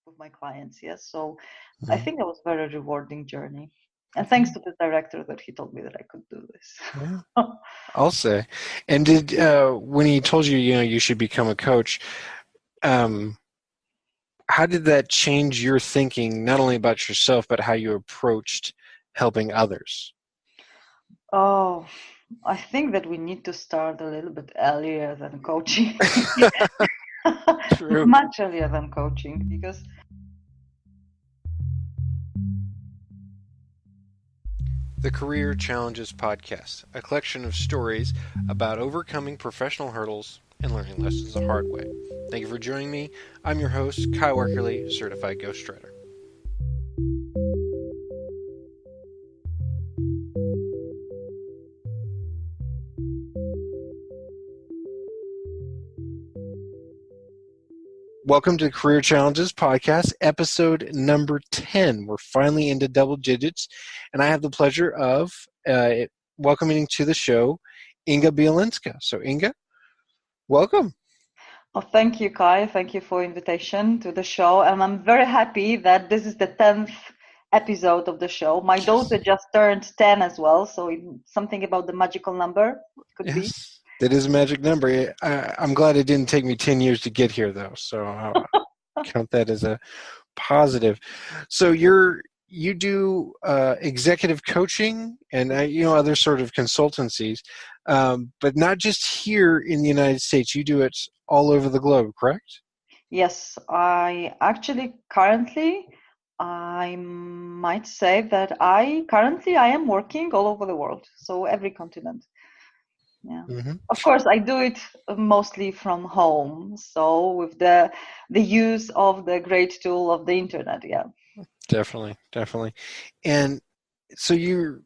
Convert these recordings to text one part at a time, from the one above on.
with my clients. Yes, so I Mhm. think that was a very rewarding journey. And thanks to the director that he told me that I could do Yeah, this. I'll say. And did when he told you, you should become a coach, um, how did that change your thinking, not only about yourself, but how you approached helping others? Oh, I think that we need to start a little bit earlier than coaching. True. Much earlier than coaching, because The Career Challenges Podcast, a collection of stories about overcoming professional hurdles and learning lessons the hard way. Thank you for joining me. I'm your host, Kyle Werkerly, certified ghostwriter. Welcome to Career Challenges Podcast, episode number 10. We're finally into double digits, and I have the pleasure of welcoming to the show Inga Bielinska. So, Inga, welcome. oh, thank you, Kai. Thank you for invitation to the show, and I'm very happy that this is the 10th episode of the show. My daughter just turned 10 as well, so something about the magical number could be. Yes, that is a magic number. I'm glad it didn't take me 10 years to get here, though, so I'll count that as a positive. So you do executive coaching and other sort of consultancies, but not just here in the United States. You do it all over the globe, correct? Yes, I actually currently, I might say that I am working all over the world, so every continent. Yeah. Mm-hmm. Of course, I do it mostly from home, so with the use of the great tool of the internet. Yeah. Definitely. And so you're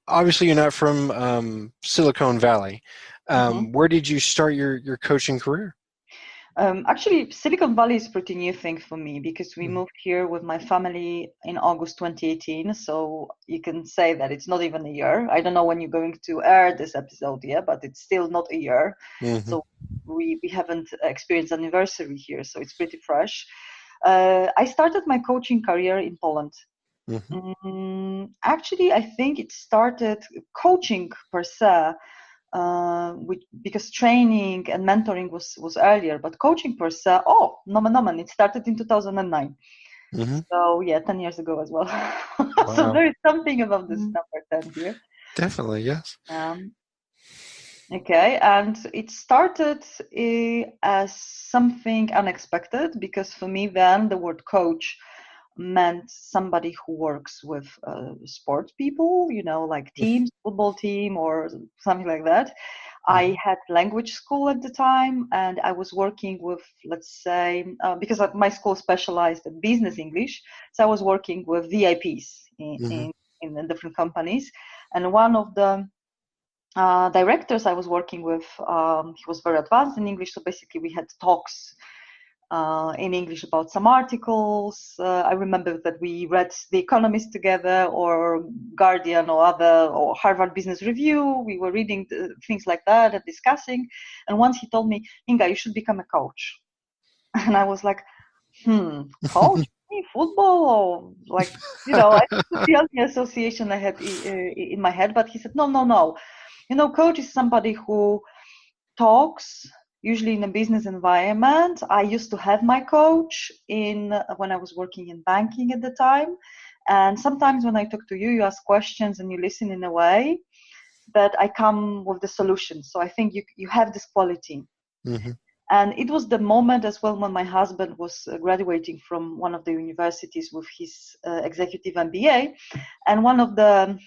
not from Silicon Valley. Mhm. Where did you start your coaching career? Actually, Silicon Valley is a pretty new thing for me because we Mhm. moved here with my family in August 2018. So you can say that it's not even a year. I don't know when you're going to air this episode, yeah, but it's still not a year. Mhm. So we haven't experienced anniversary here, so it's pretty fresh. I started my coaching career in Poland. Mhm. Actually, I think it started coaching per se because training and mentoring was earlier, but coaching per se, nomen, it started in 2009. Mhm. So yeah, 10 years ago as well. So Wow. there is something about this number 10 here. Definitely, yes. Um, okay, and it started as something unexpected because for me then the word coach meant somebody who works with sports people, like teams, football team or something like that. I Mhm. had language school at the time, and I was working with, let's say, because my school specialized in business English, so I was working with VIPs Mhm. in the different companies. And one of the directors I was working with, he was very advanced in English, so basically we had talks in English about some articles. I remember that we read The Economist together, or Guardian, or Harvard Business Review. We were reading things like that and discussing. And once he told me, Inga, you should become a coach. And I was like, coach? Me, football? Or like, I think it's the only association I had in my head. But he said, no. Coach is somebody who talks usually in a business environment. I used to have my coach in when I was working in banking at the time, and sometimes when I talk to you, you ask questions and you listen in a way that I come with the solution. So I think you have this quality. Mhm. And it was the moment as well when my husband was graduating from one of the universities with his executive MBA, and one of the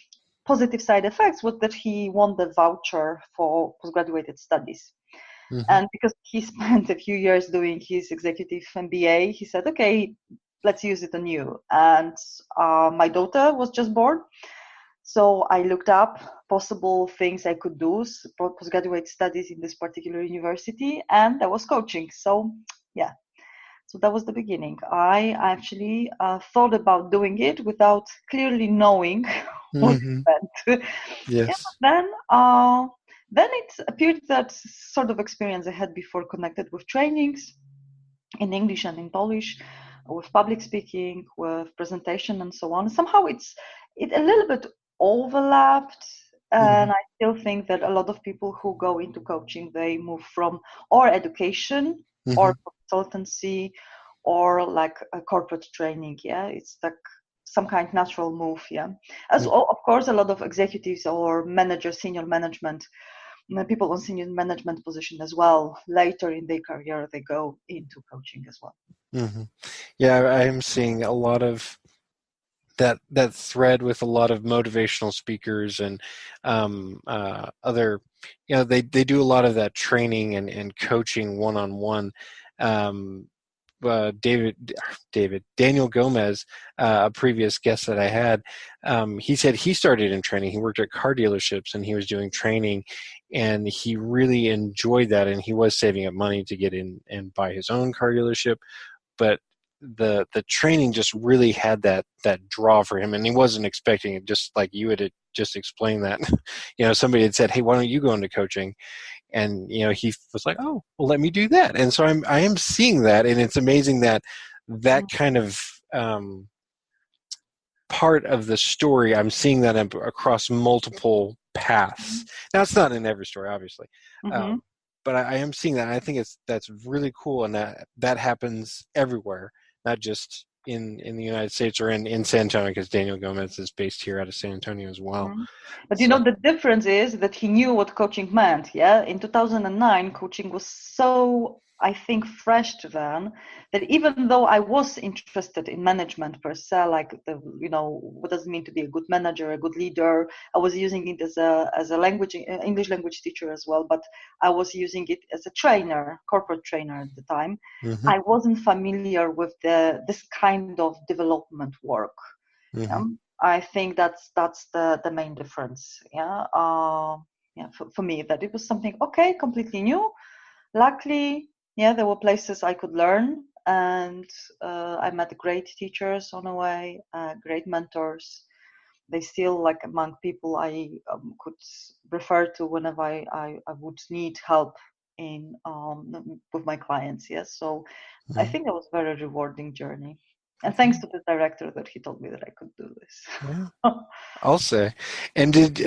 positive side effects was that he won the voucher for postgraduate studies. Mhm. And because he spent a few years doing his executive MBA, he said, okay, let's use it on you. And my daughter was just born. So I looked up possible things I could do, postgraduate studies in this particular university, and I was coaching. So, yeah, so that was the beginning. I actually thought about doing it without clearly knowing what Mhm. it meant. Yeah, Yes. then it appeared that sort of experience I had before connected with trainings in English and in Polish with public speaking, with presentation, and so on. Somehow it a little bit overlapped, Mm-hmm. and I still think that a lot of people who go into coaching, they move from or education Mm-hmm. or consultancy or like a corporate training. Yeah, it's like some kind of natural move. Yeah, as of course a lot of executives or managers, senior management, people on senior management position as well, later in their career they go into coaching as well. Mm-hmm. Yeah, I am seeing a lot of that thread with a lot of motivational speakers and other, they do a lot of that training and coaching one-on-one. um, Daniel Gomez, a previous guest that I had, he said he started in training. He worked at car dealerships and he was doing training, and he really enjoyed that, and he was saving up money to get in and buy his own car dealership. But the training just really had that draw for him, and he wasn't expecting it, just like you had just explained that. Somebody had said, hey, why don't you go into coaching? And he was like, oh, well, let me do that. And so I am seeing that, and it's amazing that kind of part of the story, I'm seeing that across multiple paths. Now, it's not in every story, obviously, but I am seeing that, and I think that's really cool, and that happens everywhere, not just in the United States or in San Antonio, because Daniel Gomez is based here out of San Antonio as well. But the difference is that he knew what coaching meant. Yeah, in 2009, coaching was so, I think, fresh to them, that even though I was interested in management per se, like what does it mean to be a good manager, a good leader, I was using it as a language, English language teacher as well, but I was using it as a trainer, corporate trainer at the time. I wasn't familiar with this kind of development work. I think that's the main difference. For me, that it was something completely new. Luckily, there were places I could learn, and I met great teachers on the way, great mentors. They still like among people I could refer to whenever I would need help in with my clients. Yes, so I think it was a very rewarding journey. And thanks to the director that he told me that I could do this. Yeah, I'll say. And did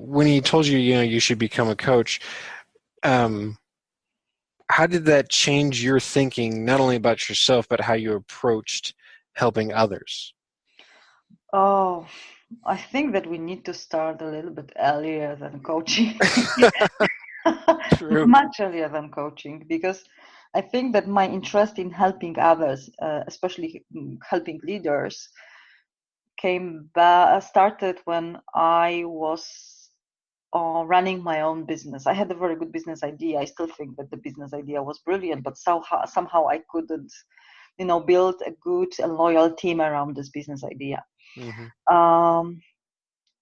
when he told you, you should become a coach, how did that change your thinking, not only about yourself, but how you approached helping others? Oh, I think that we need to start a little bit earlier than coaching. True. Much earlier than coaching, because I think that my interest in helping others, especially helping leaders, started when I was running my own business. I had a very good business idea. I still think that the business idea was brilliant, but somehow I couldn't, build a good and loyal team around this business idea.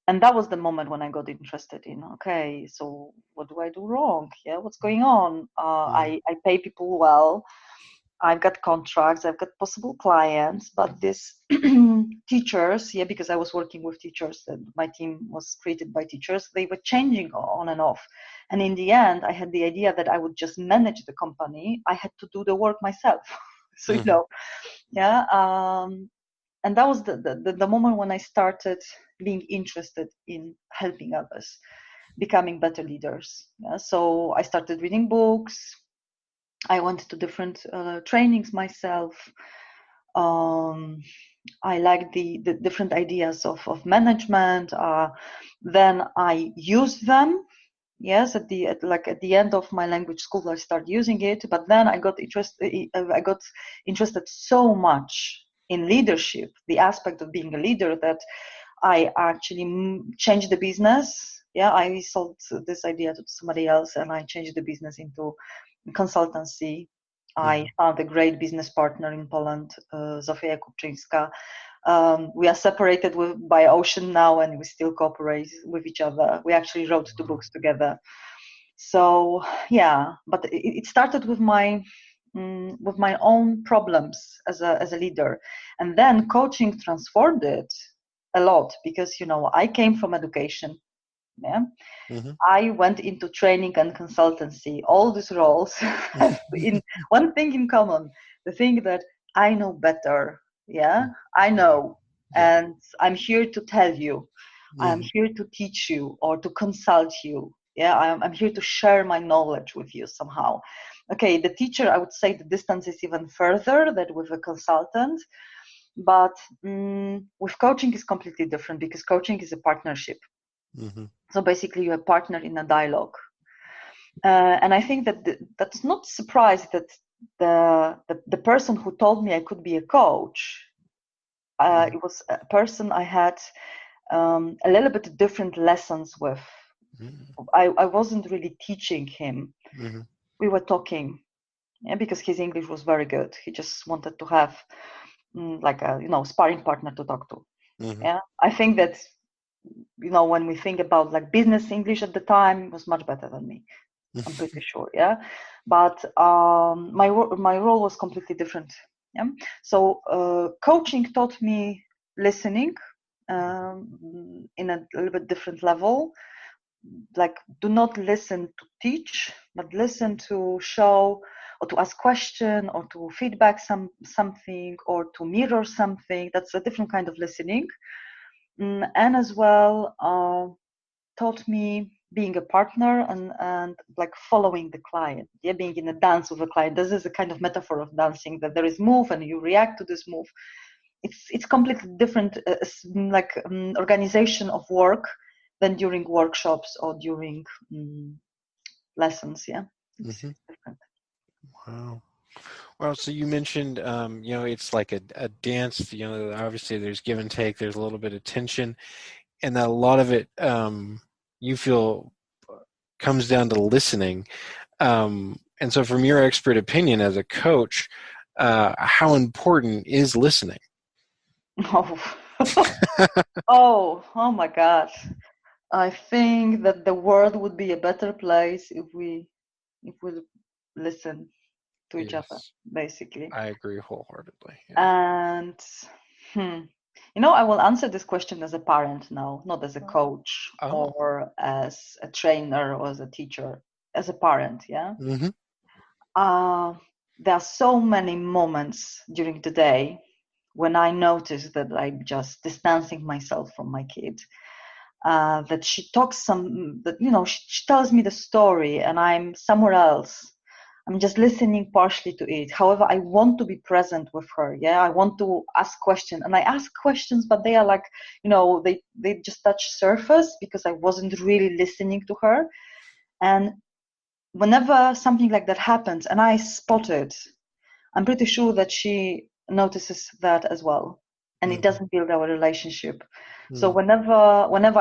And that was the moment when I got interested in, okay, so what do I do wrong? Yeah, what's going on? I pay people well. I've got contracts, I've got possible clients, but these teachers, because I was working with teachers, and my team was created by teachers, they were changing on and off. And in the end, I had the idea that I would just manage the company. I had to do the work myself. So, and that was the moment when I started being interested in helping others, becoming better leaders. So I started reading books. I went to different trainings myself. I liked the different ideas of management. Then I used them. Yes, at the end of my language school, I started using it. But then I got interested so much in leadership, the aspect of being a leader, that I actually changed the business. I sold this idea to somebody else, and I changed the business into consultancy. I found a great business partner in Poland, Zofia Kupczyńska. We are separated by ocean now, and we still cooperate with each other. We actually wrote 2 books together. So but it started with my own problems as a leader, and then coaching transformed it a lot, because I came from education. I went into training and consultancy. All these roles have one thing in common: the thing that I know better. Yeah, I Yeah. know. Yep. And I'm here to tell you. I'm Hmm. here to teach you or to consult you. Yeah, I'm here to share my knowledge with you somehow. Okay, the teacher, I would say the distance is even further than with a consultant. But with coaching is completely different because coaching is a partnership. Hmm. So basically, you're a partner in a dialogue. And I think that that's not surprised that the person who told me I could be a coach, Hmm. it was a person I had a little bit different lessons with. I wasn't really teaching him. Hmm. We were talking, yeah, because his English was very good. He just wanted to have like a sparring partner to talk to. Hmm. Yeah, I think that when we think about like business English at the time, it was much better than me. I'm pretty sure, yeah. But my role was completely different. Yeah. So coaching taught me listening in a little bit different level. Like, do not listen to teach, but listen to show or to ask question or to feedback something or to mirror something. That's a different kind of listening. And as well, taught me being a partner and like following the client, yeah, being in a dance with a client. This is a kind of metaphor of dancing, that there is move and you react to this move. It's completely different, organization of work than during workshops or during lessons. Yeah, it's Hmm. different. Wow. Well, so you mentioned, it's like a dance, obviously there's give and take, there's a little bit of tension, and that a lot of it, you feel comes down to listening. And so from your expert opinion as a coach, how important is listening? Oh. Oh my God. I think that the world would be a better place if we listen to each other, Yes, basically. I agree wholeheartedly. Yeah. And hmm, I will answer this question as a parent now, not as a coach Oh. or as a trainer or as a teacher, as a parent. Yeah. Mm-hmm. Uh, there are so many moments during the day when I notice that I'm just distancing myself from my kid. That she talks she tells me the story and I'm somewhere else. I'm just listening partially to it. However, I want to be present with her. Yeah, I want to ask questions, and I ask questions, but they are like, they just touch surface because I wasn't really listening to her. And whenever something like that happens, and I spot it, I'm pretty sure that she notices that as well, and it Mm-hmm. doesn't build our relationship. So Mm-hmm. whenever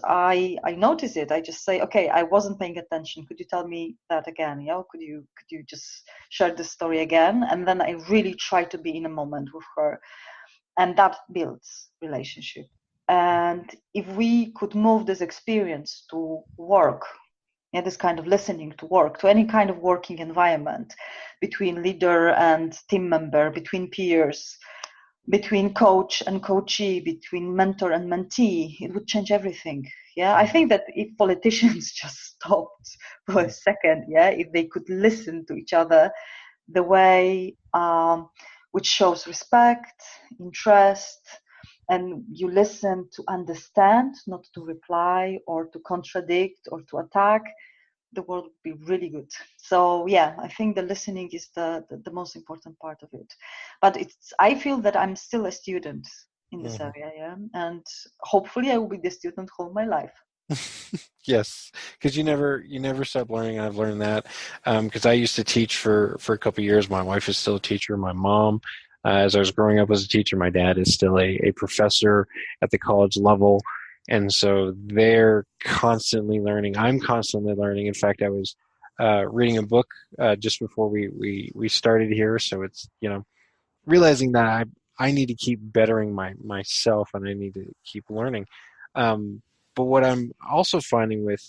I notice it, I just say, okay, I wasn't paying attention. Could you tell me that again? Could you just share the story again? And then I really try to be in a moment with her, and that builds relationship. And if we could move this experience to work, yeah, this kind of listening to work, to any kind of working environment, between leader and team member, between peers, between coach and coachee, between mentor and mentee, it would change everything. Yeah, I think that if politicians just stopped for a second, yeah, if they could listen to each other the way which shows respect, interest, and you listen to understand, not to reply or to contradict or to attack, the world would be really good. So yeah, I think the listening is the most important part of it. But I feel that I'm still a student in this Mm-hmm. area, yeah, and hopefully I will be the student all my life. Yes, because you never stop learning. I've learned that because I used to teach for a couple of years. My wife is still a teacher. My mom, as I was growing up as a teacher, my dad is still a professor at the college level, and so they're constantly learning. I'm constantly learning. In fact, I was reading a book just before we started here, so it's realizing that I need to keep bettering myself and I need to keep learning. But what I'm also finding with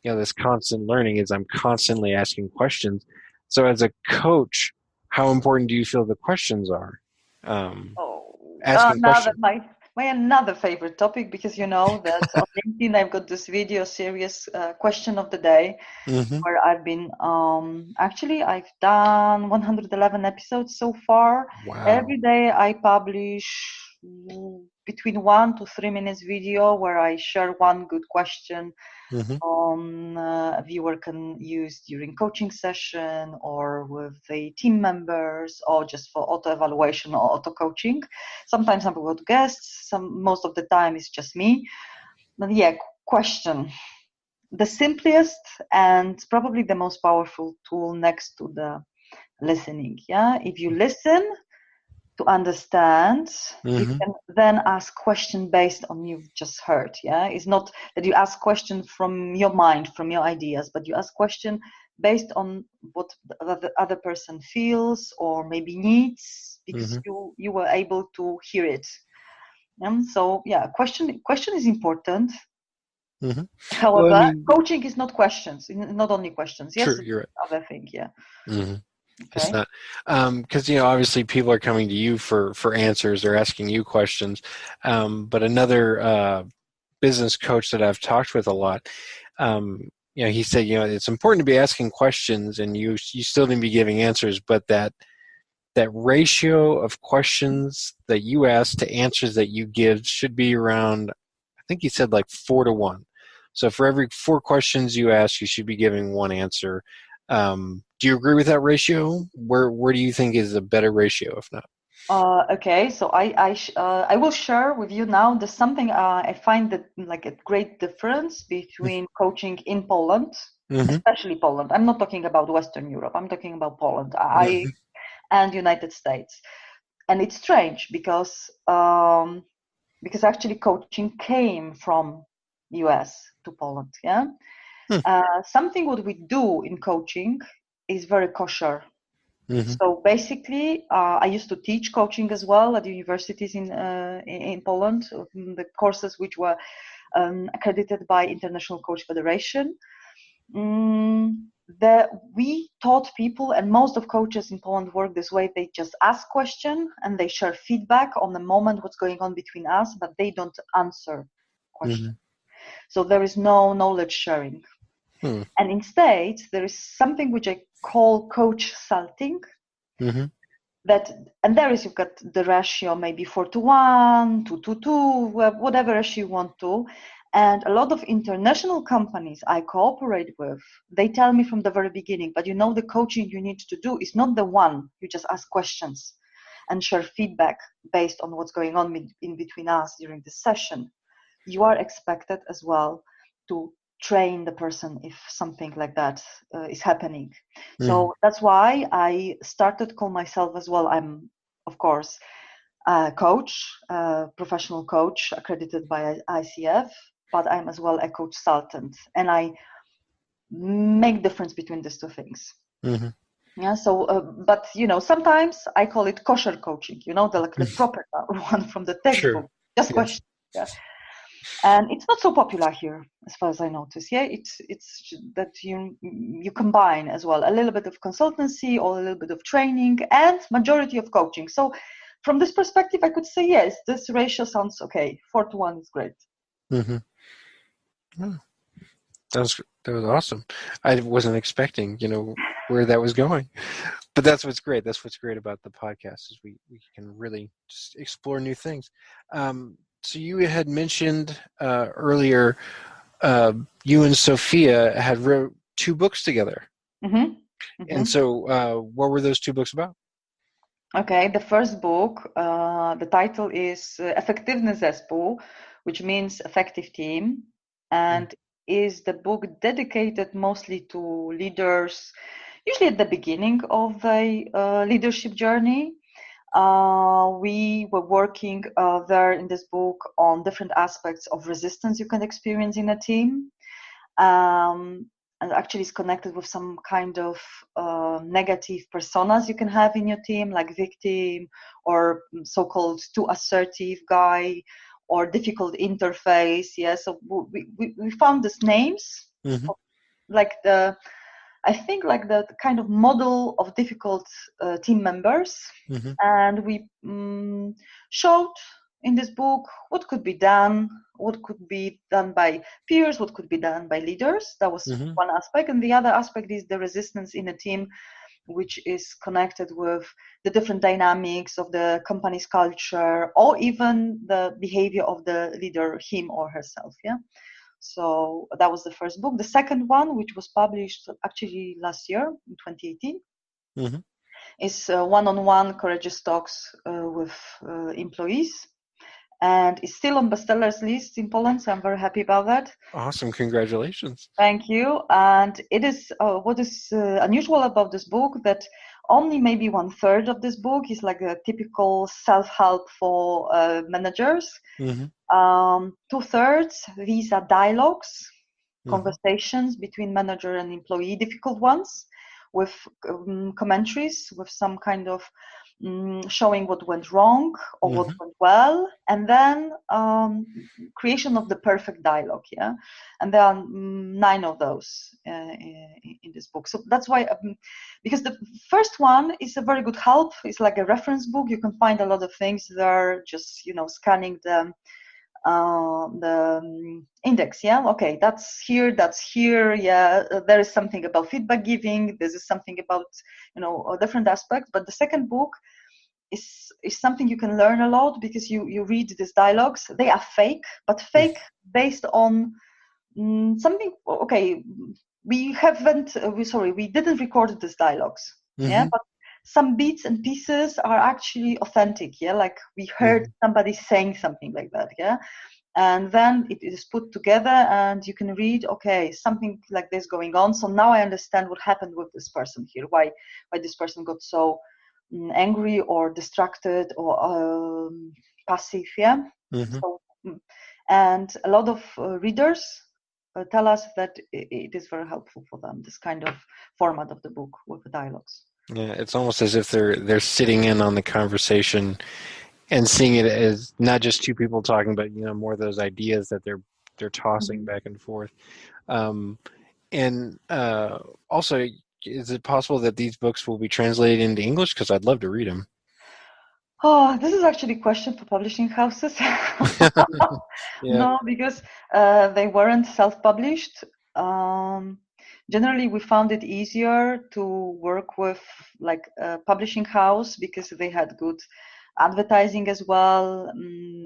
this constant learning is I'm constantly asking questions. So as a coach, how important do you feel the questions are? Oh, Asking now that questions. my another favorite topic, because you know that on LinkedIn I've got this video series, question of the day, Mm-hmm. where I've been actually I've done 111 episodes so far. Wow. Every day I publish between 1 to 3 minutes video where I share one good question Mm-hmm. a viewer can use during coaching session or with the team members or just for auto evaluation or auto coaching. Sometimes I've got guests, most of the time it's just me. But yeah, question. The simplest and probably the most powerful tool next to the listening. Yeah, if you listen to understand, you Mm-hmm. can then ask question based on you've just heard. Yeah, it's not that you ask question from your mind, from your ideas, but you ask question based on what the other person feels or maybe needs, because Mm-hmm. you were able to hear it. So yeah, question is important. Mm-hmm. Well, I However, mean, coaching is not questions, not only questions. Yes, true, it's you're right. other thing. Yeah. Mm-hmm. It's Okay. not, because obviously people are coming to you for answers. They're asking you questions. But another business coach that I've talked with a lot, he said, it's important to be asking questions, and you still need to be giving answers, but that ratio of questions that you ask to answers that you give should be around, I think he said like 4-1. So for every 4 questions you ask, you should be giving 1 answer. Do you agree with that ratio? Where do you think is a better ratio, if not? Okay, so I will share with you now. There's something I find that like a great difference between coaching in Poland, Mm-hmm. especially Poland. I'm not talking about Western Europe. I'm talking about Poland. Mm-hmm. And United States, and it's strange because actually coaching came from US to Poland. Yeah, something what we do in coaching is very kosher. Mm-hmm. So basically, I used to teach coaching as well at universities in Poland, the courses which were accredited by International Coach Federation. We taught people, and most of coaches in Poland work this way. They just ask question and they share feedback on the moment what's going on between us, but they don't answer question. So there is no knowledge sharing. Mm-hmm. And instead, there is something which I call coach salting. Mm-hmm. And there is, you've got the ratio maybe 4-1, 2-2, whatever ratio you want to. And a lot of international companies I cooperate with, they tell me from the very beginning, but the coaching you need to do is not the one you just ask questions and share feedback based on what's going on in between us during the session. You are expected as well to train the person if something like that is happening. So that's why I started call myself as well. I'm, of course, a coach, professional coach accredited by ICF, but I'm as well a coach consultant, and I make difference between these two things. Mm-hmm. Yeah. So, but sometimes I call it kosher coaching. The proper one from the textbook, Sure. just Yes. question. Yeah. And it's not so popular here, as far as I notice. Yeah, it's that you combine as well a little bit of consultancy or a little bit of training and majority of coaching. So from this perspective, I could say yes, this ratio sounds okay. 4-1 is great. Mm-hmm. Oh, that was awesome. I wasn't expecting, where that was going. But that's what's great. That's what's great about the podcast is we can really just explore new things. So you had mentioned earlier you and Sophia had wrote 2 books together. Mm-hmm. Mm-hmm. And so what were those 2 books about? Okay, the first book, the title is Efektywny Zespół, which means effective team, and is the book dedicated mostly to leaders, usually at the beginning of the leadership journey. We were working there in this book on different aspects of resistance you can experience in a team. And actually is connected with some kind of negative personas you can have in your team, like victim or so-called too assertive guy or difficult interface. Yeah, so we found these names, Mm-hmm. like I think like the kind of model of difficult team members, Mm-hmm. and we showed in this book, what could be done, what could be done by peers, what could be done by leaders. That was Mm-hmm. one aspect. And the other aspect is the resistance in a team, which is connected with the different dynamics of the company's culture, or even the behavior of the leader, him or herself. Yeah. So that was the first book. The second one, which was published actually last year in 2018, Mm-hmm. is one-on-one courageous talks with employees, and it's still on bestsellers list in Poland, so I'm very happy about that. Awesome. Congratulations. Thank you. And it is what is unusual about this book, that only maybe 1/3 of this book is like a typical self-help for managers. Mm-hmm. 2/3, these are dialogues, Mm-hmm. conversations between manager and employee, difficult ones, with commentaries, with some kind of showing what went wrong or what went well, and then creation of the perfect dialogue. Yeah, and there are 9 of those in this book. So that's why, because the first one is a very good help. It's like a reference book. You can find a lot of things there, just scanning the index. Yeah, okay, that's here, yeah, there is something about feedback giving, this is something about a different aspect. But the second book is something you can learn a lot, because you read these dialogues. They are fake, but fake based on something. Okay, we didn't record these dialogues. Yeah, but some bits and pieces are actually authentic. Yeah, like we heard somebody saying something like that. Yeah, and then it is put together, and you can read, okay, something like this going on. So now I understand what happened with this person here. Why this person got so angry or distracted or passive. Yeah. So, and a lot of readers tell us that it is very helpful for them, this kind of format of the book with the dialogues. Yeah, it's almost as if they're sitting in on the conversation and seeing it as not just two people talking, but more of those ideas that they're tossing back and forth. And also, is it possible that these books will be translated into English? Because I'd love to read them. Oh, this is actually a question for publishing houses. No, because they weren't self-published. Generally, we found it easier to work with like a publishing house, because they had good advertising as well.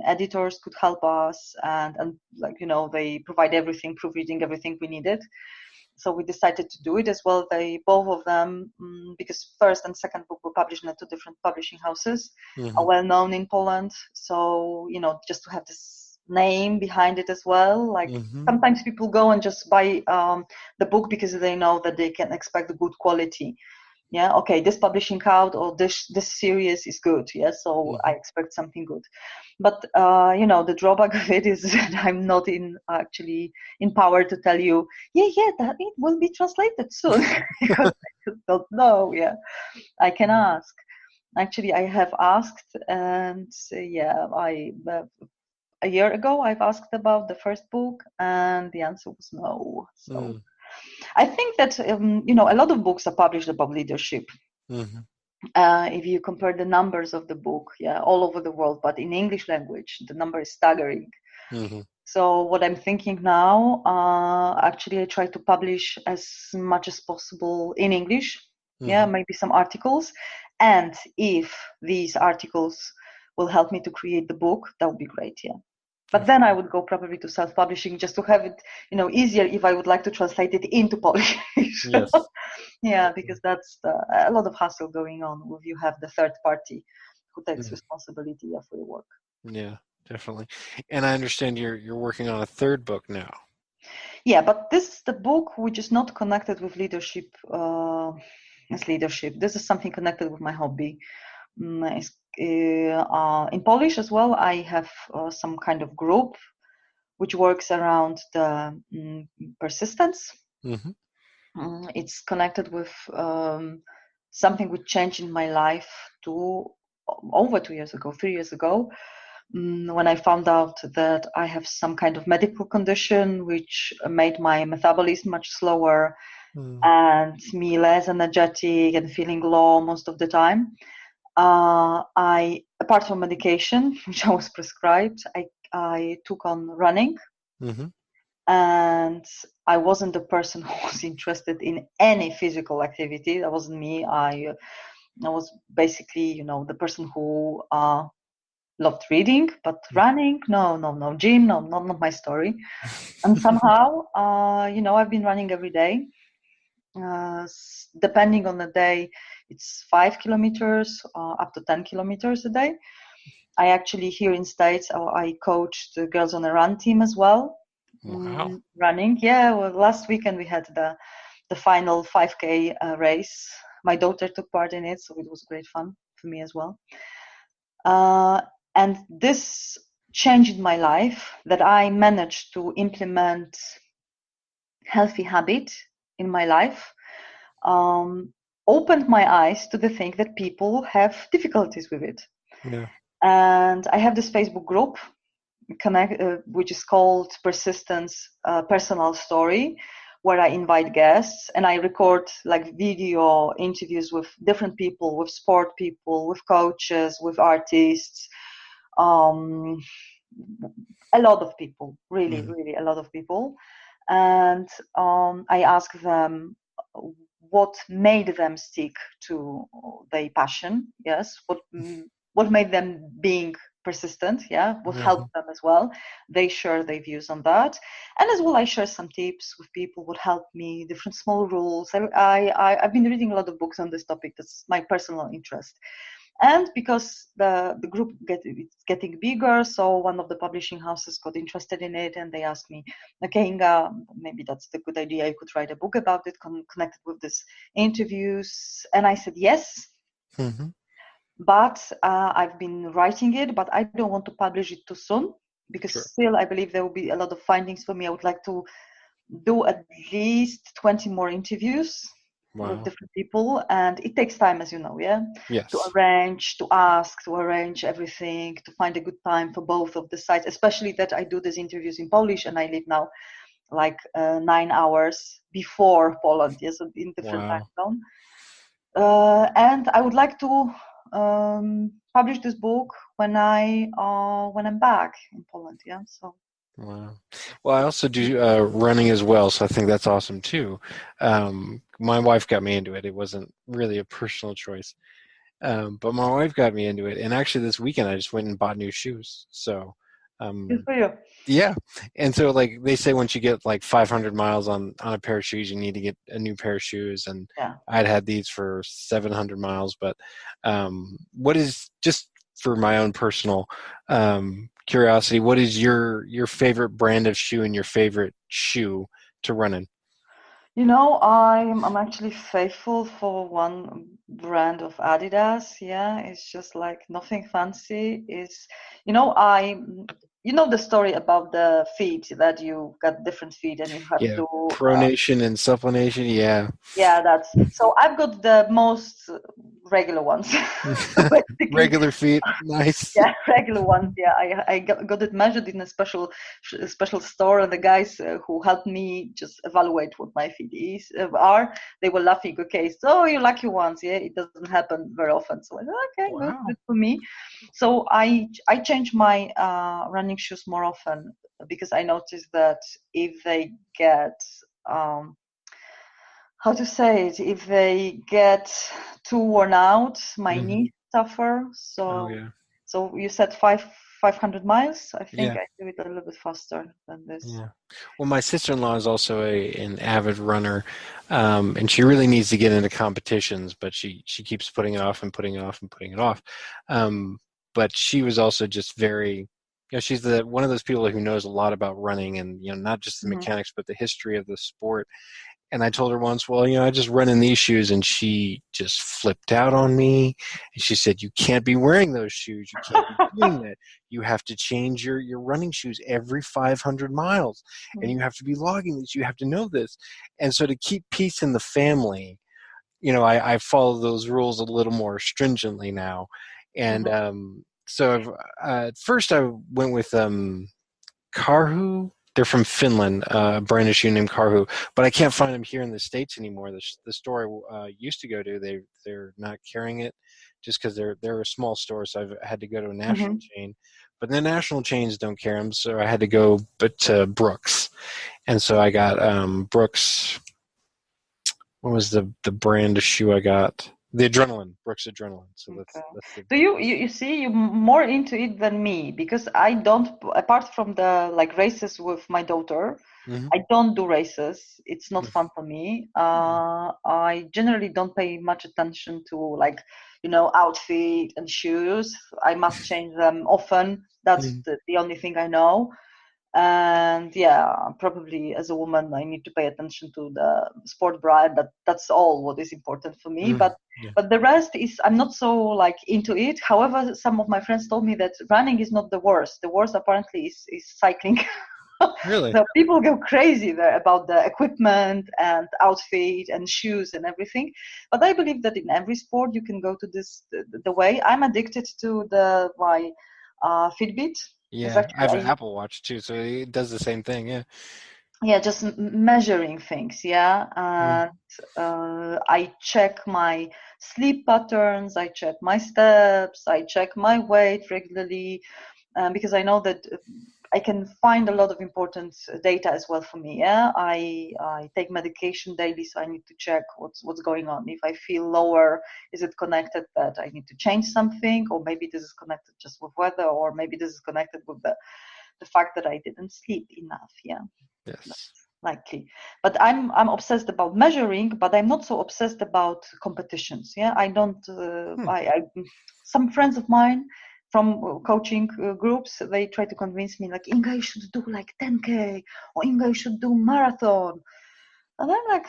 Editors could help us, and like they provide everything, proofreading, everything we needed. So we decided to do it as well. Both of them, because first and second book were published in 2 different publishing houses, are well known in Poland. So just to have this name behind it as well. Like sometimes people go and just buy the book because they know that they can expect good quality. Yeah, okay, this publishing house or this series is good. Yeah, so I expect something good. But the drawback of it is that I'm not actually empowered to tell you, that it will be translated soon, because I don't know. Yeah, I can ask. Actually, I have asked, and a year ago I've asked about the first book, and the answer was no. So. I think that a lot of books are published about leadership. If you compare the numbers of the book, all over the world, but in English language, the number is staggering. So what I'm thinking now, actually, I try to publish as much as possible in English. Maybe some articles, and if these articles will help me to create the book, that would be great. Yeah. But then I would go probably to self-publishing, just to have it, easier if I would like to translate it into Polish. Yes. Yeah, because that's a lot of hassle going on if you have the third party who takes responsibility for your work. Yeah, definitely. And I understand you're working on a third book now. Yeah, but this is the book which is not connected with leadership as leadership. This is something connected with my hobby. In Polish as well, I have some kind of group which works around the persistence. It's connected with something which changed in my life over 3 years ago, when I found out that I have some kind of medical condition which made my metabolism much slower and me less energetic and feeling low most of the time. I, apart from medication, which I was prescribed, I took on running. Mm-hmm. And I wasn't the person who was interested in any physical activity. That wasn't me. I was basically, the person who loved reading, but running, no, gym, no, not my story. And somehow, I've been running every day. Depending on the day, it's 5 kilometers, up to 10 kilometers a day. I actually, here in States, I coached the girls on a run team as well. Wow. Running, yeah. Well, last weekend we had the final 5K race. My daughter took part in it, so it was great fun for me as well. And this changed my life, that I managed to implement healthy habit in my life. Opened my eyes to the thing that people have difficulties with it. Yeah. And I have this Facebook group which is called Persistence Personal Story, where I invite guests and I record like video interviews with different people, with sport people, with coaches, with artists, a lot of people, really, really a lot of people. And I ask them what made them stick to their passion. Yes, what made them being persistent, what helped them as well. They share their views on that, and as well I share some tips with people, what helped me, different small rules. I've been reading a lot of books on this topic. That's my personal interest. And because the group it's getting bigger, so one of the publishing houses got interested in it, and they asked me, okay, Inga, maybe that's the good idea, you could write a book about it, connected with these interviews. And I said yes. But I've been writing it, but I don't want to publish it too soon, because still I believe there will be a lot of findings for me. I would like to do at least 20 more interviews with different people, and it takes time, as you know, Yes. To arrange, to ask, to arrange everything, to find a good time for both of the sides, especially that I do these interviews in Polish, and I live now like 9 hours before Poland, so in different time zone. And I would like to publish this book when I'm back in Poland. So. Wow. Well, I also do running as well, so I think that's awesome too. My wife got me into it. It wasn't really a personal choice, but my wife got me into it. And actually, this weekend I just went and bought new shoes. So, good for you. Yeah, and so like they say, once you get like 500 miles on a pair of shoes, you need to get a new pair of shoes. And I'd had these for 700 miles. But what is, just for my own personal curiosity, what is your favorite brand of shoe and your favorite shoe to run in? I'm actually faithful for one brand of Adidas. It's just like nothing fancy. The story about the feet, that you got different feet and you have to pronation and supination. That's so I've got the most regular ones. Regular feet, nice. Regular ones. I got it measured in a special store, and the guys who helped me just evaluate what my feet are, they were laughing. Okay, so you lucky ones. It doesn't happen very often. So I said, okay, good for me. So I change my running shoes more often, because I noticed that if they get how to say it, if they get too worn out, my knees suffer. So so you said 500 miles. I think I do it a little bit faster than this. Well, my sister-in-law is also an avid runner, and she really needs to get into competitions, but she keeps putting it off and putting it off and putting it off. But she was also just very, she's one of those people who knows a lot about running, and not just the mechanics, but the history of the sport. And I told her once, well, I just run in these shoes, and she just flipped out on me. And she said, you can't be wearing those shoes. You can't be doing that. You have to change your running shoes every 500 miles, and you have to be logging this. You have to know this. And so to keep peace in the family, I follow those rules a little more stringently now. And so at first I went with Karhu. They're from Finland, a brand of shoe named Karhu, but I can't find them here in the States anymore. The store I used to go to, they're not carrying it just because they're a small store, so I've had to go to a national Hmm. chain. But the national chains don't carry them, so I had to go to Brooks, and so I got Brooks. What was the brand of shoe I got? The Adrenaline, Brooks Adrenaline. So Okay. that's the. Do you see you more into it than me, because I don't, apart from the like races with my daughter, Mm-hmm. I don't do races. It's not fun for me. Mm-hmm. I generally don't pay much attention to like, outfit and shoes. I must change them often. That's the only thing I know. And yeah, probably as a woman I need to pay attention to the sport brand. That's all what is important for me. Mm-hmm. but Yeah. but the rest is, I'm not so like into it. However, some of my friends told me that running is not the worst. The worst apparently is cycling. Really? So people go crazy there about the equipment and outfit and shoes and everything. But I believe that in every sport you can go to this the way. I'm addicted to my Fitbit. It's Yeah, I actually have an Apple Watch too, so it does the same thing. Yeah. yeah, just measuring things. Yeah, Mm. and I check my sleep patterns, I check my steps, I check my weight regularly, because I know that I can find a lot of important data as well for me. Yeah, I take medication daily, so I need to check what's going on. If I feel lower, is it connected that I need to change something, or maybe this is connected just with weather, or maybe this is connected with the fact that I didn't sleep enough. Yeah, Yes. that's likely. But I'm obsessed about measuring, but I'm not so obsessed about competitions. Yeah, I don't. Hmm. I some friends of mine from coaching groups, they try to convince me like, Inga, you should do like 10K, or Inga, you should do marathon. And I'm like,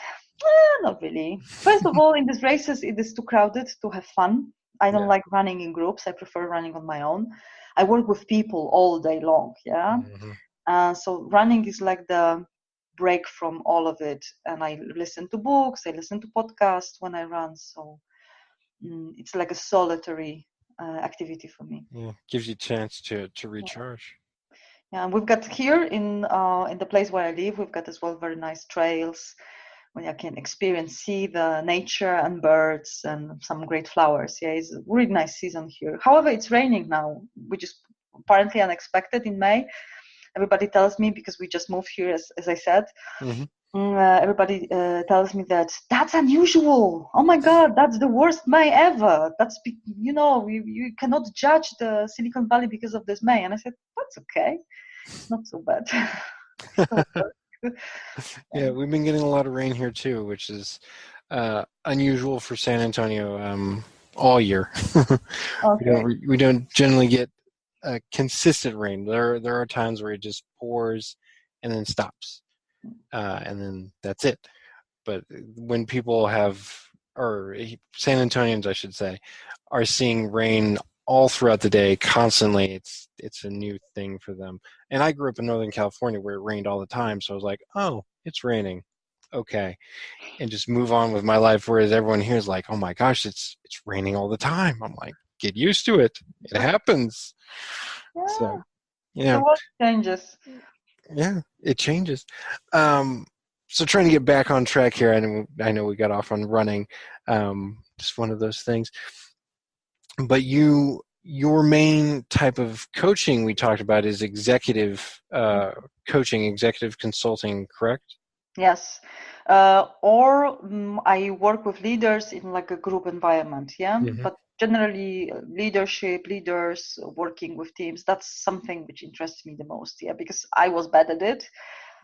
not really. First of all, in these races, it is too crowded to have fun. I don't Yeah. like running in groups. I prefer running on my own. I work with people all day long. Yeah. Hmm. So running is like the break from all of it. And I listen to books, I listen to podcasts when I run. So it's like a solitary activity for me. Yeah. Gives you a chance to recharge. Yeah, and we've got here in the place where I live, we've got as well very nice trails where I can experience, see the nature and birds and some great flowers. Yeah, it's a really nice season here. However, it's raining now, which is apparently unexpected in May. Everybody tells me, because we just moved here, as I said. Hmm. Everybody tells me that's unusual. Oh my God, that's the worst May ever. You cannot judge the Silicon Valley because of this May. And I said, that's okay. It's not so bad. Still work. Yeah, we've been getting a lot of rain here too, which is unusual for San Antonio all year. Okay. We don't generally get consistent rain. There are times where it just pours and then stops, and then that's it. But when people or San Antonians, I should say, are seeing rain all throughout the day constantly, it's a new thing for them. And I grew up in Northern California where it rained all the time, so I was like, oh, it's raining, okay, and just move on with my life. Whereas everyone here is like, oh my gosh, it's raining all the time. I'm like, get used to it. It happens. So Yeah, the yeah, world changes. yeah, it changes. Um, so trying to get back on track here. I know we got off on running. Just one of those things. But your main type of coaching we talked about is executive coaching, executive consulting, correct? Yes. Or I work with leaders in like a group environment. Yeah. Mm-hmm. But generally, leadership, leaders working with teams, that's something which interests me the most. Yeah. Because I was bad at it.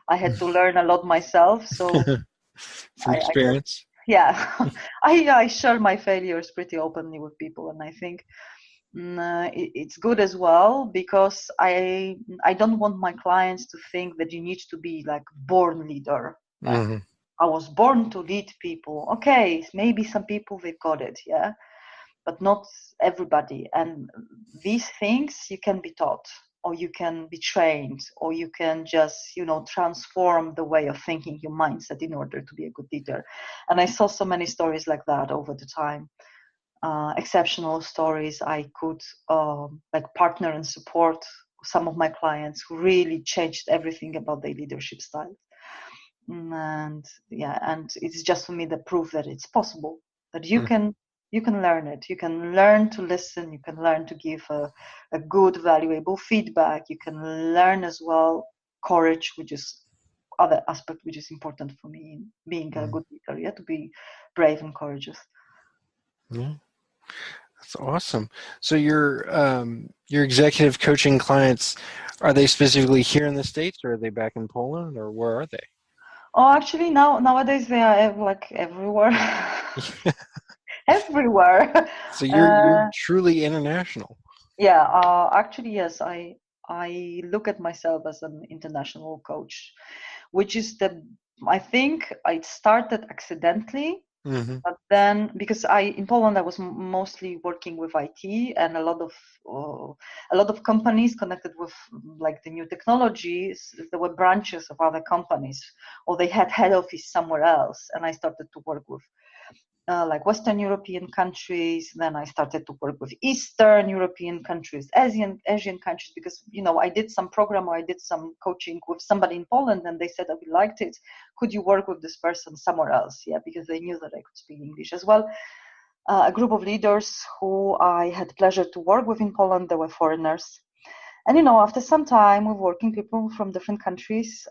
I had to learn a lot myself. So From I got, experience. yeah, I share my failures pretty openly with people. And I think it's good as well, because I don't want my clients to think that you need to be like born leader. Like, Mm-hmm. I was born to lead people. Okay, maybe some people they've got it, yeah, but not everybody. And these things you can be taught, or you can be trained, or you can just transform the way of thinking, your mindset, in order to be a good leader. And I saw so many stories like that over the time. Exceptional stories. I could like partner and support some of my clients who really changed everything about their leadership style. And yeah, and it's just for me the proof that it's possible, that you can You can learn it. You can learn to listen. You can learn to give a good, valuable feedback. You can learn as well courage, which is other aspect which is important for me in being a good leader. Yeah, to be brave and courageous. Yeah, that's awesome. So your executive coaching clients, are they specifically here in the States, or are they back in Poland, or where are they? Oh, actually, nowadays they are like everywhere, everywhere. So you're Uh, truly international. yeah, actually, yes. I look at myself as an international coach, which is I think I started accidentally. Mm-hmm. But then, because in Poland I was mostly working with IT, and a lot of companies connected with like the new technologies, there were branches of other companies, or they had head office somewhere else, and I started to work with like Western European countries. Then I started to work with Eastern European countries, Asian countries, because I did some program, or I did some coaching with somebody in Poland, and they said, "Oh, we liked it. Could you work with this person somewhere else?" Yeah, because they knew that I could speak English as well. A group of leaders who I had pleasure to work with in Poland, they were foreigners, and after some time with working people from different countries,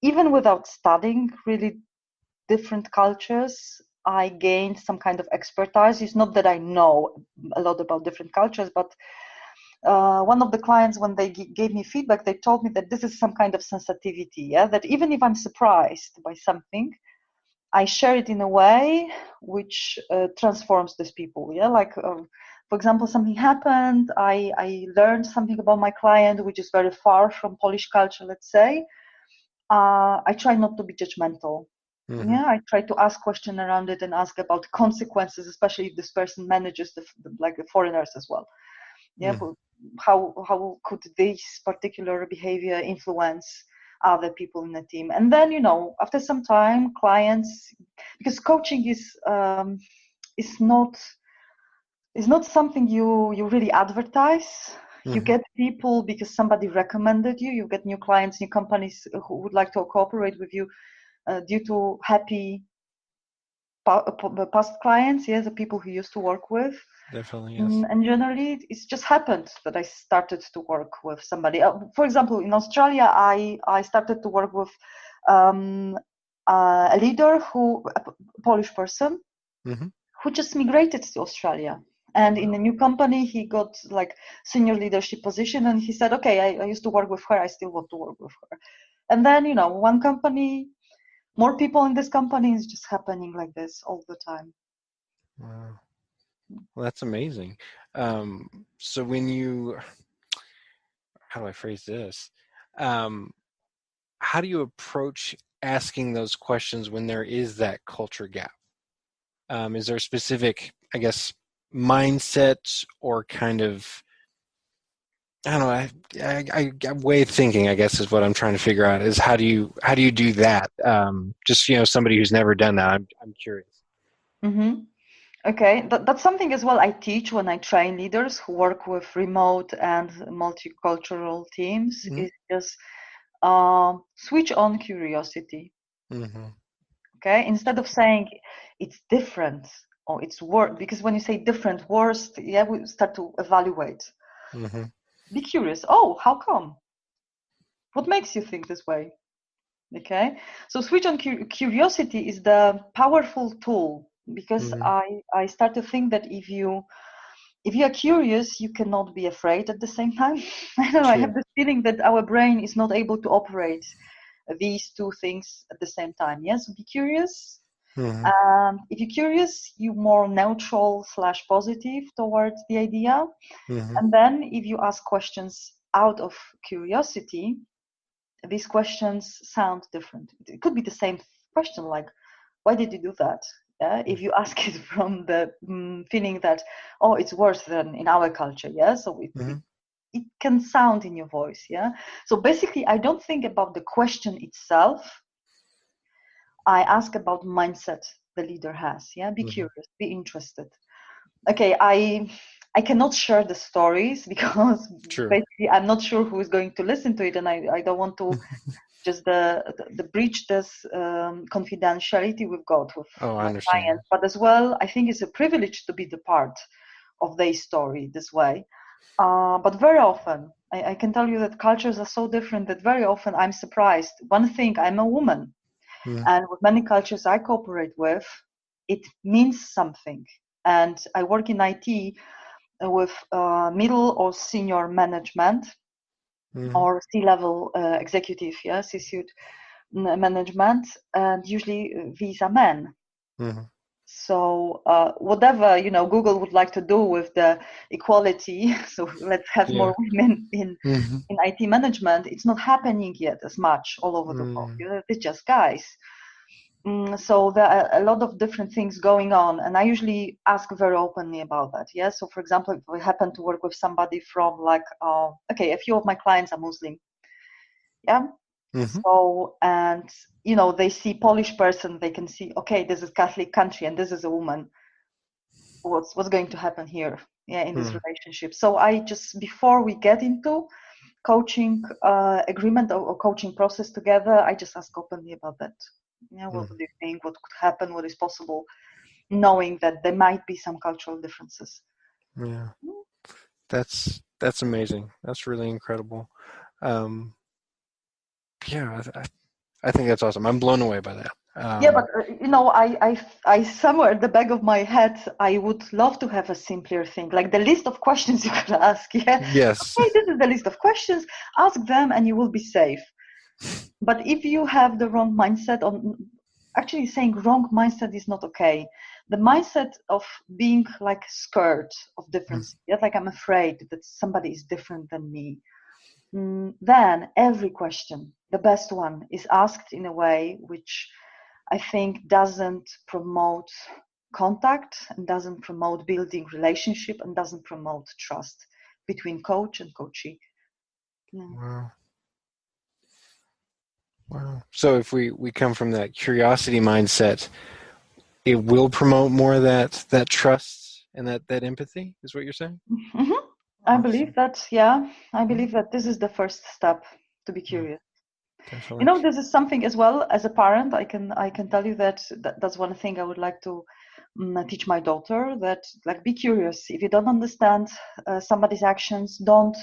even without studying really different cultures, I gained some kind of expertise. It's not that I know a lot about different cultures, but one of the clients, when they gave me feedback, they told me that this is some kind of sensitivity. Yeah, that even if I'm surprised by something, I share it in a way which transforms these people. Yeah, like for example, something happened. I learned something about my client, which is very far from Polish culture. Let's say. I try not to be judgmental. Mm-hmm. Yeah, I try to ask questions around it and ask about consequences, especially if this person manages like the foreigners as well. Yeah, Mm-hmm. how could this particular behavior influence other people in the team? And then after some time, clients, because coaching is not something you really advertise. You Mm-hmm. get people because somebody recommended you. You get new clients, new companies who would like to cooperate with you due to happy past clients, yes, the people who used to work with. Definitely, yes. And generally, it's just happened that I started to work with somebody. For example, in Australia, I started to work with a leader a Polish person, Mm-hmm. who just migrated to Australia. And in a new company, he got like senior leadership position, and he said, "Okay, I used to work with her. I still want to work with her." And then one company, more people in this company, is just happening like this all the time. Wow. Well, that's amazing. So how do I phrase this? Um, how do you approach asking those questions when there is that culture gap? Is there a specific, I guess, mindset or kind of, I don't know, way of thinking, I guess, is what I'm trying to figure out, is how do you do that? Just, somebody who's never done that, I'm curious. Mm-hmm. Okay, that's something as well I teach when I train leaders who work with remote and multicultural teams. Mm-hmm. Is just switch on curiosity. Mm-hmm. Okay, instead of saying it's different or it's worse, because when you say different, worst, yeah, we start to evaluate. Mm-hmm. Be curious. Oh, how come? What makes you think this way? Okay, so switch on curiosity is the powerful tool, because Mm-hmm. I start to think that if you are curious, you cannot be afraid at the same time. I don't know, I True. have this feeling that our brain is not able to operate these two things at the same time. Yes, so be curious. Mm-hmm. If you're curious, you're more neutral / positive towards the idea. Mm-hmm. And then if you ask questions out of curiosity, these questions sound different. It could be the same question, like, why did you do that? Yeah? If you ask it from the feeling that, oh, it's worse than in our culture, yeah? So Mm-hmm. it can sound in your voice, yeah? So basically, I don't think about the question itself. I ask about mindset the leader has, yeah? Be Mm-hmm. curious, be interested. Okay, I cannot share the stories because True. basically I'm not sure who is going to listen to it, and I don't want to just the breach this confidentiality we've got with Oh, I my understand. clients. But as well, I think it's a privilege to be the part of their story this way. But very often, I can tell you that cultures are so different that very often I'm surprised. One thing, I'm a woman, and with many cultures I cooperate with, it means something. And I work in IT with middle or senior management or C-level executive, C-suite management, and usually these are men. So whatever Google would like to do with the equality, so let's have more women in IT management, it's not happening yet as much all over the world. It's just guys. So there are a lot of different things going on, and I usually ask very openly about that. Yeah. So for example, if we happen to work with somebody from a few of my clients are Muslim. Yeah. So, and they see Polish person, they can see, okay, this is Catholic country and this is a woman. What's going to happen here? Yeah, in this relationship. So I just, before we get into coaching agreement or coaching process together, I just ask openly about that. Yeah, what do you think? What could happen? What is possible? Knowing that there might be some cultural differences. Yeah, that's amazing. That's really incredible. Yeah, I think that's awesome. I'm blown away by that. Yeah, but I somewhere at the back of my head, I would love to have a simpler thing, like the list of questions you could ask. Yeah, yes. okay, this is the list of questions. Ask them, and you will be safe. But if you have the wrong mindset, actually saying wrong mindset is not okay. The mindset of being like scared of difference, like I'm afraid that somebody is different than me. Then every question, the best one, is asked in a way which I think doesn't promote contact and doesn't promote building relationship and doesn't promote trust between coach and coachee. Yeah. Wow. So if we come from that curiosity mindset, it will promote more of that trust and that empathy, is what you're saying? I believe that, I believe that this is the first step, to be curious. Definitely. This is something as well, as a parent, I can tell you that's one thing I would like to teach my daughter, that like, be curious. If you don't understand somebody's actions, don't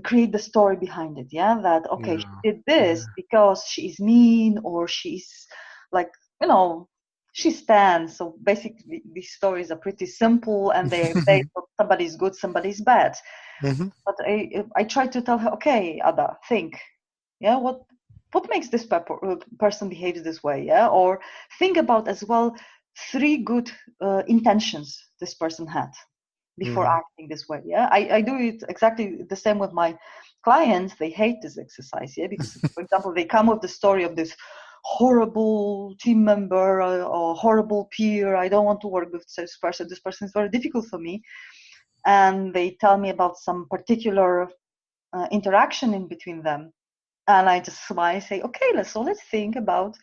create the story behind it. Yeah, that okay, she did this because she's mean, or she's like, she stands. So basically these stories are pretty simple, and they're based on somebody's good, somebody's bad. But I try to tell her, okay, Ada, think, what makes this person behave this way? Yeah, or think about as well 3 good intentions this person had before acting this way. Yeah, I do it exactly the same with my clients. They hate this exercise. Yeah, because for example, they come with the story of this horrible team member or horrible peer. I don't want to work with this person. This person is very difficult for me. And they tell me about some particular interaction in between them. And I just smile and say, okay, let's think about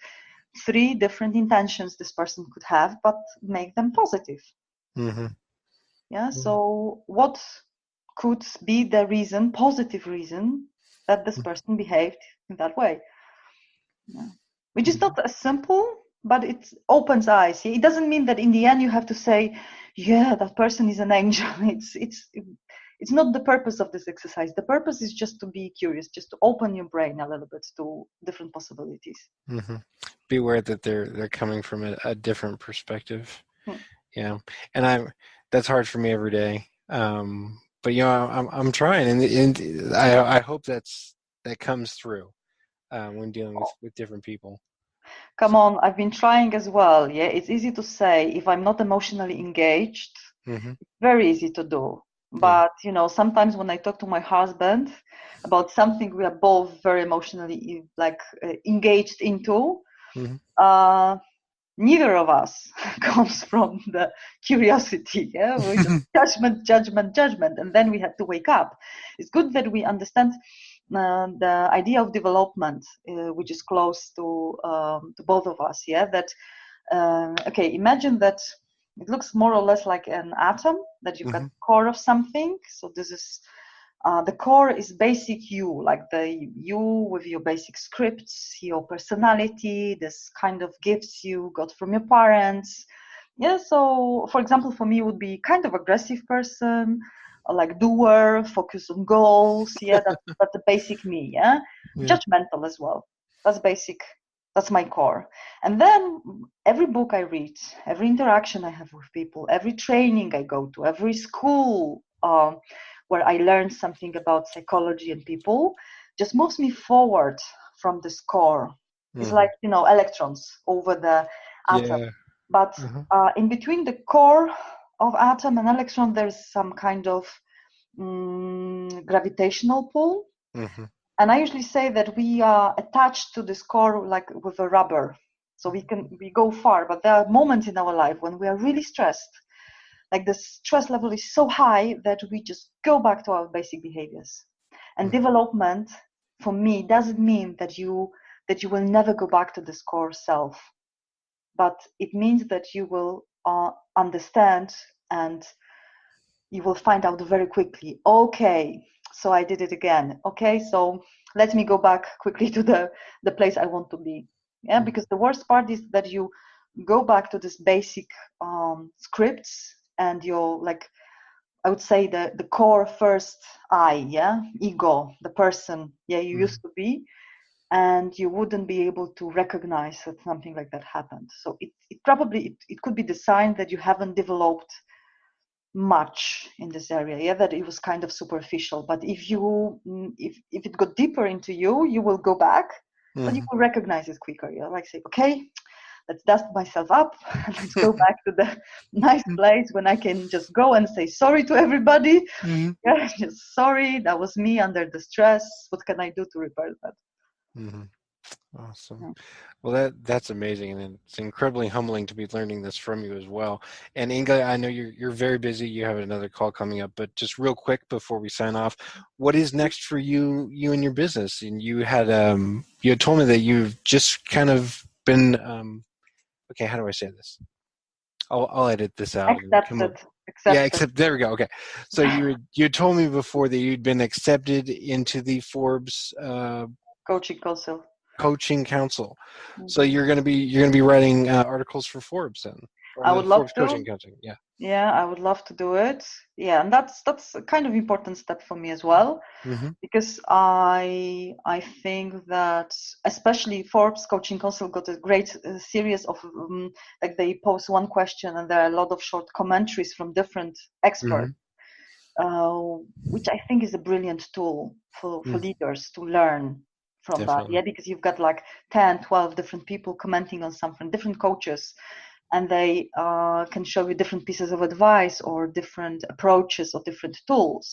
3 different intentions this person could have, but make them positive. Yeah. So what could be the reason, positive reason, that this person behaved in that way? Yeah. Which is not as simple, but it opens eyes. It doesn't mean that in the end you have to say, yeah, that person is an angel. It's not the purpose of this exercise. The purpose is just to be curious, just to open your brain a little bit to different possibilities. Be aware that they're coming from a different perspective. Yeah, and that's hard for me every day. But I'm trying, and I hope that comes through when dealing with different people. Come on, I've been trying as well. Yeah, it's easy to say if I'm not emotionally engaged. It's very easy to do. But sometimes when I talk to my husband about something we are both very emotionally engaged into, neither of us comes from the curiosity. Yeah, we just judgment, and then we have to wake up. It's good that we understand the idea of development, which is close to both of us. Yeah, that okay, imagine that it looks more or less like an atom, that you've got the core of something. So this is The core is basic you, like the you with your basic scripts, your personality, this kind of gifts you got from your parents. Yeah, so for example, for me, it would be kind of aggressive person, like doer, focus on goals. Yeah, that's the basic me. Yeah, Yeah. judgmental as well. That's basic. That's my core. And then every book I read, every interaction I have with people, every training I go to, every school where I learn something about psychology and people, just moves me forward from this core. It's like, electrons over the atom. Yeah. But Uh-huh. in between the core of atom and electron, there's some kind of gravitational pull. Mm-hmm. And I usually say that we are attached to this core like with a rubber. So we go far, but there are moments in our life when we are really stressed. Like the stress level is so high that we just go back to our basic behaviors. And development, for me, doesn't mean that you will never go back to this core self, but it means that you will understand, and you will find out very quickly, okay, so I did it again. Okay, so let me go back quickly to the place I want to be. Yeah, because the worst part is that you go back to this basic scripts, and you're like, I would say the core first I, yeah, ego, the person, yeah, you used to be, and you wouldn't be able to recognize that something like that happened. So it probably it could be the sign that you haven't developed much in this area, yeah, that it was kind of superficial. But if it got deeper into you, you will go back, but you will recognize it quicker. Yeah, like say, okay, let's dust myself up and let's go back to the nice place when I can just go and say sorry to everybody. Mm-hmm. Yeah, just sorry, that was me under the stress. What can I do to repair that? Mm-hmm. Awesome. Yeah. Well, that's amazing, and it's incredibly humbling to be learning this from you as well. And Inga, I know you're very busy. You have another call coming up, but just real quick before we sign off, what is next for you and your business? And you had told me that you've just kind of been okay. How do I say this? I'll edit this out and come up. Accepted. Yeah, Accepted. except there we go. Okay, so you told me before that you'd been accepted into the Forbes Coaching council. coaching council. So Mhm. you're gonna be writing articles for Forbes then, or I the would love Forbes to. coaching. Yeah. Yeah, I would love to do it. Yeah, and that's a kind of important step for me as well, Mm-hmm. because I think that especially Forbes Coaching Council got a great series of like they post one question and there are a lot of short commentaries from different experts, Mm-hmm. uh, which I think is a brilliant tool for Mm, leaders to learn from that. definitely. Yeah, because you've got like 10, 12 different people commenting on something, different coaches, and they can show you different pieces of advice or different approaches or different tools.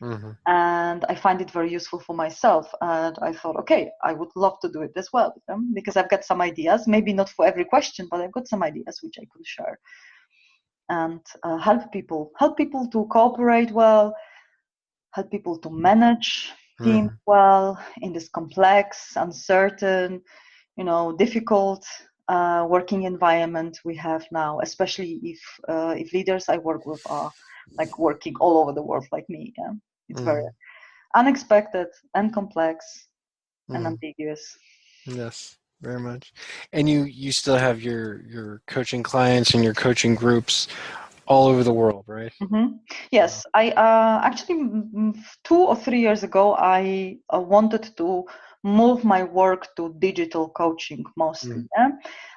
Mm-hmm. And I find it very useful for myself. And I thought, okay, I would love to do it as well with them, because I've got some ideas, maybe not for every question, but I've got some ideas which I could share and help people to cooperate well, help people to manage teams Mm-hmm. well in this complex, uncertain, difficult working environment we have now, especially if leaders I work with are like working all over the world like me. Yeah, it's very Mm-hmm. unexpected and complex and Mm-hmm. ambiguous. Yes, very much. And you still have your coaching clients and your coaching groups all over the world, right? Mm-hmm. Wow. Yes, I actually 2 or 3 years ago I wanted to move my work to digital coaching mostly. Mm-hmm. Yeah?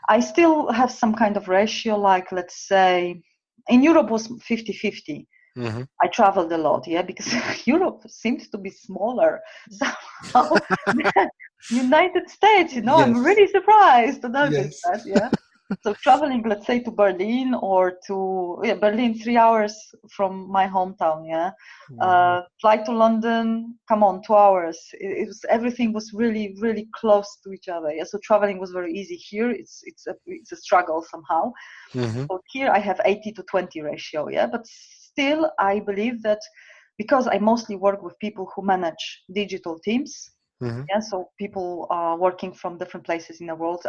I still have some kind of ratio, like let's say in Europe was 50-50. Mm-hmm. I traveled a lot, yeah, because Europe seems to be smaller somehow. United States, I'm Yes. really surprised to notice Yes. that, yeah. So traveling, let's say, to Berlin or to Berlin, 3 hours from my hometown, yeah. Wow. Flight to London, come on, 2 hours. Everything was really, really close to each other. Yeah, so traveling was very easy. Here, it's a struggle somehow. Mm-hmm. So here I have 80-20 ratio, yeah. But still, I believe that because I mostly work with people who manage digital teams, Mm-hmm. yeah, so people are working from different places in the world.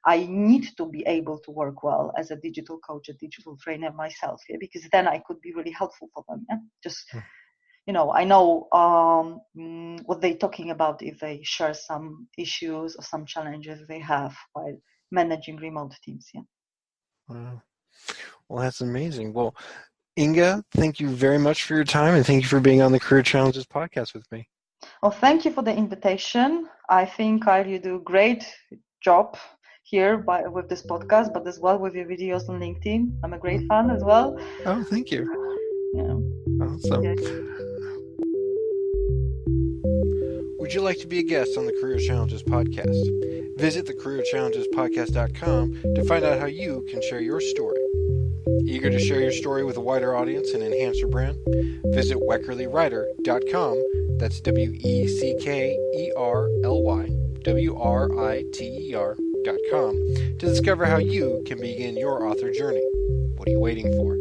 I need to be able to work well as a digital coach, a digital trainer myself, yeah, because then I could be really helpful for them. Yeah, just I know what they're talking about if they share some issues or some challenges they have while managing remote teams. Yeah. Wow. Well, that's amazing. Well, Inga, thank you very much for your time, and thank you for being on the Career Challenges podcast with me. Well, thank you for the invitation. I think Kyle, you do a great job here with this podcast, but as well with your videos on LinkedIn. I'm a great fan as well. Oh, thank you. Yeah. Awesome. Yeah. Would you like to be a guest on the Career Challenges podcast? Visit thecareerchallengespodcast.com to find out how you can share your story. Eager to share your story with a wider audience and enhance your brand? Visit weckerlywriter.com. That's WECKERLYWRITER.com to discover how you can begin your author journey. What are you waiting for?